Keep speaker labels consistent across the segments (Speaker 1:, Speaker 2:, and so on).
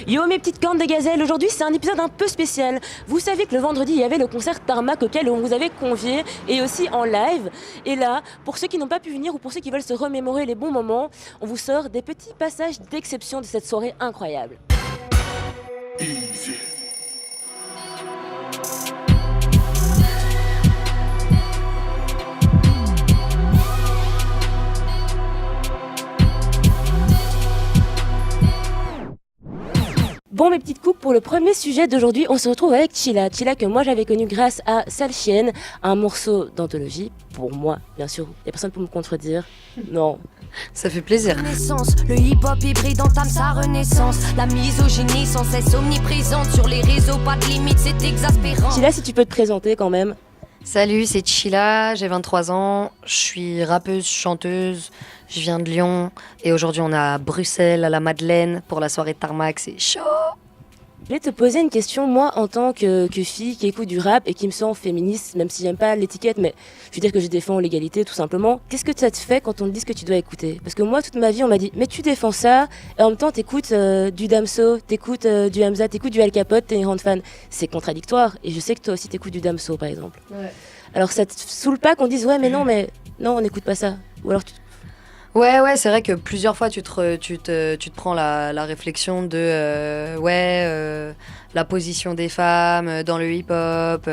Speaker 1: Yo mes petites cornes de gazelle, aujourd'hui c'est un épisode un peu spécial. Vous savez que le vendredi il y avait le concert Tarmac auquel on vous avait convié et aussi en live. Et là, pour ceux qui n'ont pas pu venir ou pour ceux qui veulent se remémorer les bons moments, on vous sort des petits passages d'exception de cette soirée incroyable. Easy. Bon mes petites coupes, pour le premier sujet d'aujourd'hui, on se retrouve avec Chilla. Chilla que moi j'avais connu grâce à Sale Chienne, un morceau d'anthologie. Pour moi, bien sûr, il n'y a personne pour me contredire. Non.
Speaker 2: Ça fait plaisir.
Speaker 3: Le hip-hop hybride entame sa renaissance. La misogynie sans cesse omniprésente sur les réseaux, pas de limite, c'est exaspérant.
Speaker 1: Chilla, si tu peux te présenter quand même.
Speaker 2: Salut, c'est Chilla, j'ai 23 ans, je suis rappeuse, chanteuse, je viens de Lyon et aujourd'hui on est à Bruxelles, à la Madeleine, pour la soirée de Tarmac, c'est chaud.
Speaker 1: Je voulais te poser une question, moi en tant que fille qui écoute du rap et qui me sens féministe, même si j'aime pas l'étiquette, mais je veux dire que je défends l'égalité tout simplement. Qu'est-ce que ça te fait quand on te dit ce que tu dois écouter? Parce que moi toute ma vie on m'a dit mais tu défends ça et en même temps t'écoutes du Damso, t'écoutes du Hamza, t'écoutes du Al Capote, t'es une grande fan. C'est contradictoire et je sais que toi aussi t'écoutes du Damso par exemple. Ouais. Alors ça te saoule pas qu'on dise ouais mais non on n'écoute pas ça? Ou alors
Speaker 2: Ouais, c'est vrai que plusieurs fois tu te prends la réflexion de la position des femmes dans le hip-hop,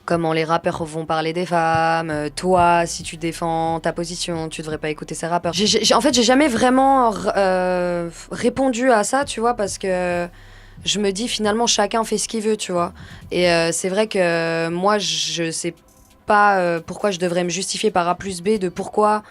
Speaker 2: comment les rappeurs vont parler des femmes, toi, si tu défends ta position, tu devrais pas écouter ces rappeurs. En fait, j'ai jamais vraiment répondu à ça, tu vois, parce que je me dis finalement chacun fait ce qu'il veut, tu vois. Et c'est vrai que moi, je sais pas pourquoi je devrais me justifier par A plus B de pourquoi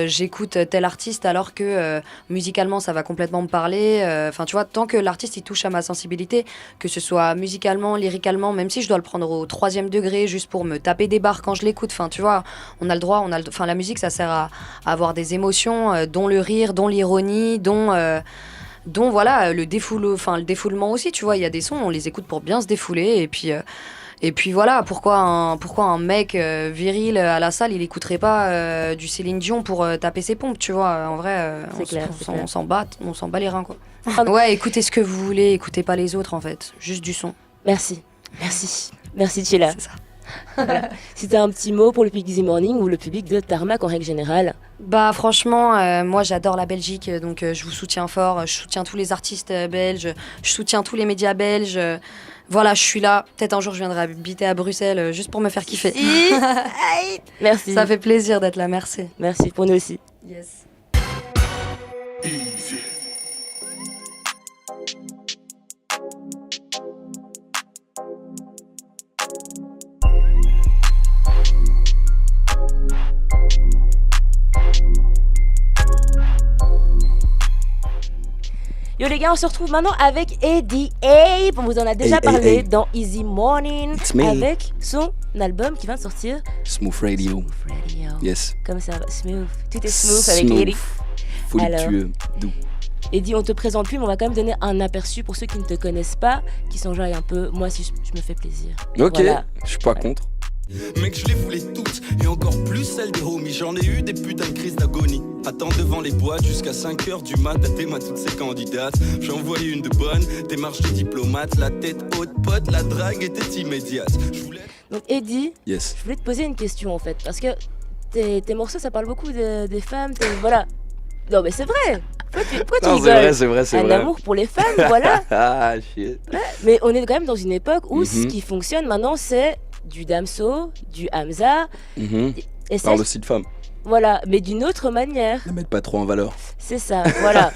Speaker 2: j'écoute tel artiste alors que musicalement ça va complètement me parler. Enfin tu vois, tant que l'artiste il touche à ma sensibilité, que ce soit musicalement, lyricalement, même si je dois le prendre au 3e degré juste pour me taper des barres quand je l'écoute. Enfin tu vois, on a le droit, enfin la musique ça sert à avoir des émotions, dont le rire, dont l'ironie, dont voilà le défoulement aussi. Tu vois, il y a des sons on les écoute pour bien se défouler et puis voilà, pourquoi un mec viril à la salle, il écouterait pas du Céline Dion pour taper ses pompes, tu vois. En vrai, on s'en bat les reins, quoi. Ouais, écoutez ce que vous voulez, écoutez pas les autres, en fait. Juste du son.
Speaker 1: Merci Chilla. C'est ça. Voilà. Si t'as un petit mot pour le public d'Easy Morning ou le public de Tarmac en règle générale.
Speaker 2: Bah franchement, moi j'adore la Belgique, donc je vous soutiens fort. Je soutiens tous les artistes belges, je soutiens tous les médias belges. Voilà, je suis là. Peut-être un jour je viendrai habiter à Bruxelles juste pour me faire kiffer.
Speaker 1: Merci.
Speaker 2: Ça fait plaisir d'être là, merci.
Speaker 1: Merci pour nous aussi.
Speaker 2: Yes.
Speaker 4: Easy.
Speaker 1: Yo les gars, on se retrouve maintenant avec Eddie Ape. On vous en a déjà parlé dans Easy Morning avec son album qui vient de sortir.
Speaker 4: Smooth Radio. Yes.
Speaker 1: Comme ça, smooth. Tout est smooth avec Eddie.
Speaker 4: Voluptueux, doux.
Speaker 1: Eddie, on te présente plus, mais on va quand même donner un aperçu pour ceux qui ne te connaissent pas, qui s'enjaillent un peu. Moi, si je me fais plaisir.
Speaker 4: Ok,
Speaker 1: voilà.
Speaker 4: Je suis pas contre.
Speaker 5: Mec, je les voulais toutes, et encore plus celles des homies. J'en ai eu des putains de crises d'agonie. Attends devant les boîtes jusqu'à 5h du mat. À téma toutes ces candidates. J'en voyais une de bonne, démarche de diplomate. La tête haute, pote, la drague était immédiate.
Speaker 1: Donc Eddie,
Speaker 4: yes.
Speaker 1: Je voulais te poser une question en fait. Parce que tes morceaux, ça parle beaucoup des femmes. Voilà. Non mais c'est vrai. Pourquoi tu rigoles?
Speaker 4: C'est vrai.
Speaker 1: Un amour pour les femmes, voilà.
Speaker 4: Ah shit.
Speaker 1: Ouais, mais on est quand même dans une époque où ce qui fonctionne maintenant, c'est du Damso, du Hamza.
Speaker 4: Et ça, parle aussi de femmes.
Speaker 1: Voilà, mais d'une autre manière.
Speaker 4: Ne mettre pas trop en valeur.
Speaker 1: C'est ça, voilà.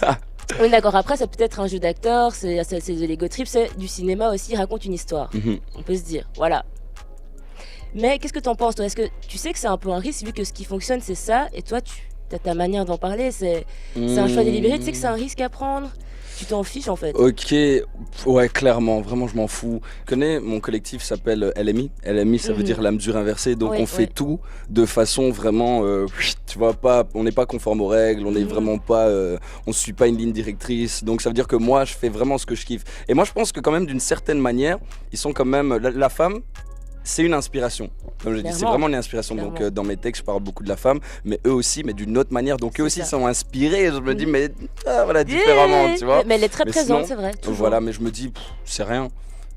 Speaker 1: On est d'accord, après ça peut être un jeu d'acteur, c'est de l'ego trip, c'est du cinéma aussi, il raconte une histoire. On peut se dire, voilà. Mais qu'est-ce que t'en penses toi? Est-ce que tu sais que c'est un peu un risque vu que ce qui fonctionne c'est ça et toi tu as ta manière d'en parler, c'est un choix délibéré, tu sais que c'est un risque à prendre? Tu t'en fiches en fait?
Speaker 4: Ok, ouais clairement, vraiment je m'en fous. Tu connais, mon collectif s'appelle LMI. LMI ça veut dire la mesure inversée, donc on fait tout de façon vraiment, tu vois, on n'est pas conforme aux règles, on n'est vraiment pas, on suit pas une ligne directrice, donc ça veut dire que moi je fais vraiment ce que je kiffe. Et moi je pense que quand même d'une certaine manière, ils sont quand même, la femme, c'est une inspiration. Comme je dis, c'est vraiment une inspiration. Donc dans mes textes, je parle beaucoup de la femme, mais eux aussi, mais d'une autre manière. Donc eux aussi sont inspirés. Et je me dis, mais voilà, différemment, tu vois.
Speaker 1: Mais elle est très présente, c'est vrai.
Speaker 4: Voilà, mais je me dis, c'est rien.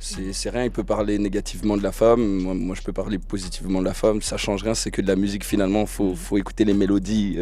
Speaker 4: C'est rien, il peut parler négativement de la femme, moi je peux parler positivement de la femme, ça change rien, c'est que de la musique finalement, faut écouter les mélodies,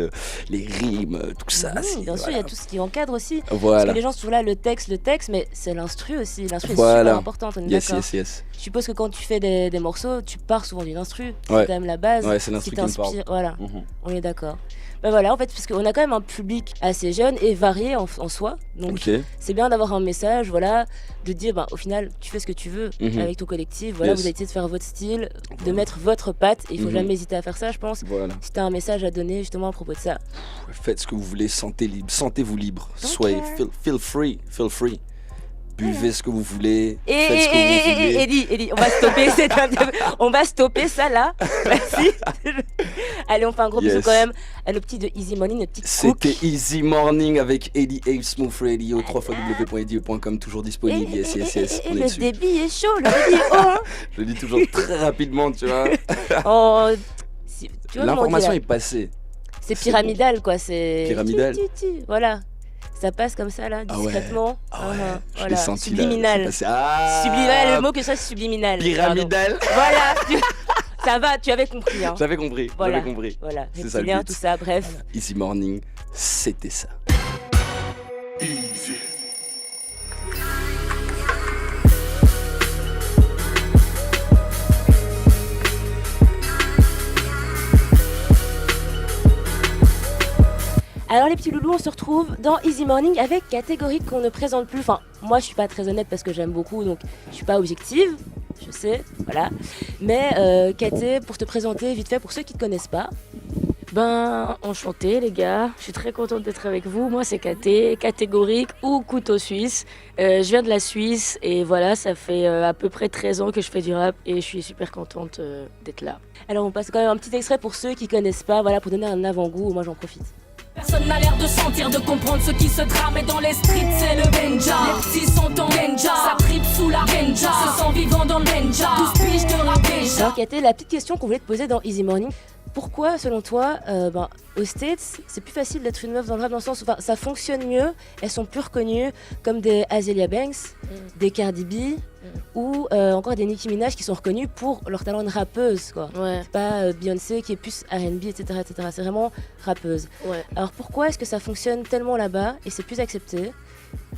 Speaker 4: les rimes, tout ça.
Speaker 1: Bien sûr, il y a tout ce qui encadre aussi.
Speaker 4: Voilà.
Speaker 1: Parce que les gens sont là, le texte, mais c'est l'instru aussi, l'instru est super importante, on est d'accord.
Speaker 4: Yes.
Speaker 1: Je suppose que quand tu fais des morceaux, tu pars souvent d'une instru, c'est quand même la base,
Speaker 4: c'est l'instru qui
Speaker 1: t'inspire, voilà, on est d'accord. Ben voilà, en fait, parce qu'on a quand même un public assez jeune et varié en soi. Donc, c'est bien d'avoir un message, voilà, de dire, au final, tu fais ce que tu veux avec ton collectif. Voilà, vous avez essayé de faire votre style, de mettre votre patte. Et il faut jamais hésiter à faire ça, je pense.
Speaker 4: Voilà.
Speaker 1: Si tu as un message à donner, justement, à propos de ça.
Speaker 4: Faites ce que vous voulez, sentez-vous libre. Soyez, feel free. Buvez ce que vous voulez, faites ce que vous voulez.
Speaker 1: Eddie, on va stopper ça là. Merci. Allez, on fait un gros bisou quand même à nos petits de Easy Morning, nos petits cooks.
Speaker 4: C'était Easy Morning avec Eddie Abe Smooth Radio, www.eddie.com, toujours disponible. Yes. On est dessus.
Speaker 1: Le débit est chaud, le débit est haut. Hein.
Speaker 4: Je le dis toujours très rapidement, tu vois.
Speaker 1: Tu vois
Speaker 4: l'information est passée.
Speaker 1: C'est pyramidal, quoi. C'est
Speaker 4: pyramidal.
Speaker 1: Voilà. Ça passe comme ça là, discrètement.
Speaker 4: Je l'ai senti
Speaker 1: subliminal.
Speaker 4: là.
Speaker 1: Subliminal, le mot que ça c'est subliminal.
Speaker 4: Pyramidal.
Speaker 1: Voilà. Ça va, tu avais compris. Hein.
Speaker 4: J'avais compris.
Speaker 1: Voilà.
Speaker 4: C'est ça le but.
Speaker 1: Tout ça, bref.
Speaker 4: Voilà. Easy Morning, c'était ça. Easy.
Speaker 1: Alors les petits loulous, on se retrouve dans Easy Morning avec catégorie qu'on ne présente plus. Enfin, moi je suis pas très honnête parce que j'aime beaucoup, donc je suis pas objective, je sais, voilà. Mais Katé, pour te présenter vite fait pour ceux qui te connaissent pas.
Speaker 6: Enchantée les gars, je suis très contente d'être avec vous. Moi c'est Katé, catégorique ou couteau suisse. Je viens de la Suisse et voilà, ça fait à peu près 13 ans que je fais du rap et je suis super contente d'être là.
Speaker 1: Alors on passe quand même un petit extrait pour ceux qui connaissent pas, voilà, pour donner un avant-goût, moi j'en profite.
Speaker 7: Personne n'a l'air de sentir, de comprendre ce qui se trame. Et dans les streets c'est le Benja. Les petits sont en Benja, ça tripe sous la Benja. Se sent vivant dans le Benja, 12 piges de rap déjà.
Speaker 1: Alors Katé, la petite question qu'on voulait te poser dans Easy Morning, pourquoi selon toi, aux States, c'est plus facile d'être une meuf dans le rap dans le sens où ça fonctionne mieux, elles sont plus reconnues comme des Azealia Banks, des Cardi B ou encore des Nicki Minaj qui sont reconnues pour leur talent de rappeuse, quoi.
Speaker 6: Ouais.
Speaker 1: C'est pas Beyoncé qui est plus R&B, etc. C'est vraiment rappeuse.
Speaker 6: Ouais.
Speaker 1: Alors pourquoi est-ce que ça fonctionne tellement là-bas et c'est plus accepté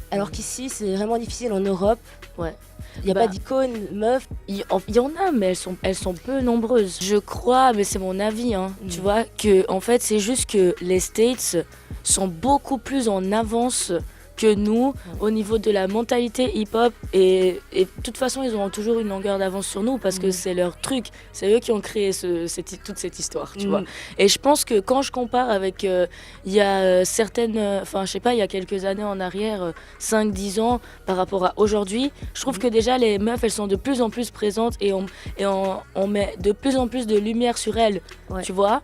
Speaker 1: alors qu'ici c'est vraiment difficile en Europe?
Speaker 6: Ouais.
Speaker 1: Il n'y a pas d'icônes meufs.
Speaker 6: Il y en a, mais elles sont peu nombreuses. Je crois, mais c'est mon avis, tu vois, que en fait c'est juste que les States sont beaucoup plus en avance que nous au niveau de la mentalité hip-hop et de toute façon ils auront toujours une longueur d'avance sur nous parce que c'est leur truc, c'est eux qui ont créé toute cette histoire, tu vois. Et je pense que quand je compare avec il y a certaines, je sais pas, il y a quelques années en arrière, 5-10 ans par rapport à aujourd'hui, je trouve que déjà les meufs elles sont de plus en plus présentes et on met de plus en plus de lumière sur elles, tu vois.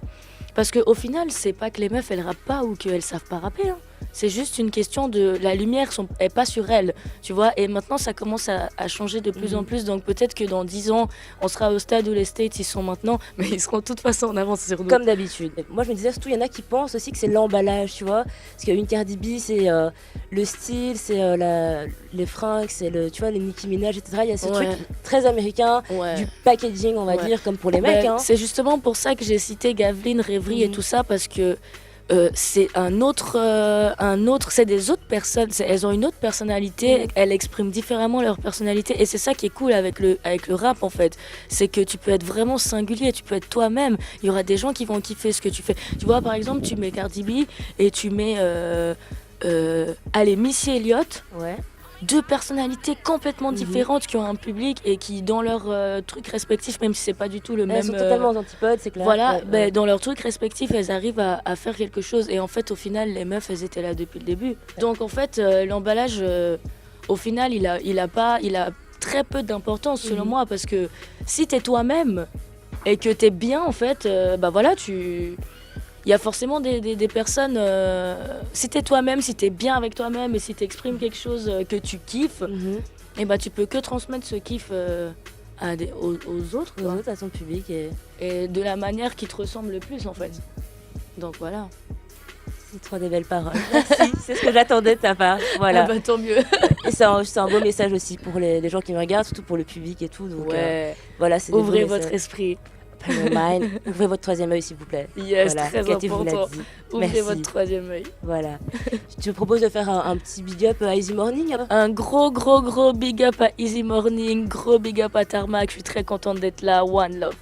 Speaker 6: Parce qu'au final, c'est pas que les meufs elles rappent pas ou qu'elles savent pas rapper. C'est juste une question de la lumière est pas sur elles, tu vois. Et maintenant, ça commence à changer de plus en plus. Donc peut-être que dans 10 ans, on sera au stade où les States ils sont maintenant, mais ils seront de toute façon en avance sur nous.
Speaker 1: Comme d'habitude. Moi, je me disais surtout, il y en a qui pensent aussi que c'est l'emballage, tu vois. Parce qu'une Cardi B, c'est le style, c'est les fringues, c'est tu vois, les Nicki Minaj, etc. Il y a ce truc très américain, du packaging, on va dire, comme pour les mecs.
Speaker 6: C'est justement pour ça que j'ai cité Gaveline, Rêverie et tout ça, parce que c'est c'est des autres personnes, elles ont une autre personnalité, elles expriment différemment leur personnalité et c'est ça qui est cool avec le rap en fait, c'est que tu peux être vraiment singulier, tu peux être toi-même, il y aura des gens qui vont kiffer ce que tu fais, tu vois. Par exemple tu mets Cardi B et tu mets Missy Elliott, deux personnalités complètement différentes qui ont un public et qui dans leur truc respectif, même si c'est pas du tout le même...
Speaker 1: Elles sont totalement aux antipodes, c'est clair.
Speaker 6: Voilà, dans leur truc respectif, elles arrivent à faire quelque chose et en fait au final les meufs elles étaient là depuis le début. Donc en fait l'emballage au final il a très peu d'importance selon moi, parce que si t'es toi-même et que t'es bien en fait, il y a forcément des personnes, si t'es toi-même, si t'es bien avec toi-même et si t'exprimes quelque chose que tu kiffes, et tu peux que transmettre ce kiff aux autres,
Speaker 1: Aux
Speaker 6: quoi.
Speaker 1: autres, à ton public.
Speaker 6: Et de la manière qui te ressemble le plus, en fait. Donc voilà.
Speaker 1: C'est trop des belles paroles. Merci, c'est ce que j'attendais de ta part. Voilà.
Speaker 6: Ah bah, tant mieux.
Speaker 1: Et c'est un beau message aussi pour les gens qui me regardent, surtout pour le public et tout. Donc,
Speaker 6: Ouais.
Speaker 1: voilà, c'est des
Speaker 6: Ouvrez
Speaker 1: beaux
Speaker 6: votre
Speaker 1: messages.
Speaker 6: esprit.
Speaker 1: Open your mind. Ouvrez votre troisième œil, s'il vous plaît.
Speaker 6: Yes,
Speaker 1: Voilà,
Speaker 6: très
Speaker 1: Cathy vous l'a
Speaker 6: important.
Speaker 1: dit.
Speaker 6: Ouvrez
Speaker 1: Merci.
Speaker 6: votre troisième œil.
Speaker 1: Voilà. Je te propose de faire un petit big up à Easy Morning.
Speaker 6: Un gros big up à Easy Morning, gros big up à Tarmac. Je suis très contente d'être là. One love.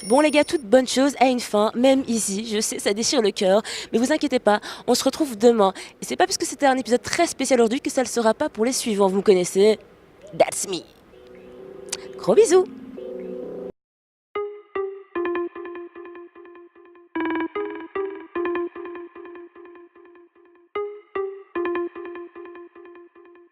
Speaker 1: Bon les gars, toute bonne chose a une fin, même ici, je sais, ça déchire le cœur, mais vous inquiétez pas, on se retrouve demain. Et c'est pas parce que c'était un épisode très spécial aujourd'hui que ça le sera pas pour les suivants, vous me connaissez. That's me. Gros bisous.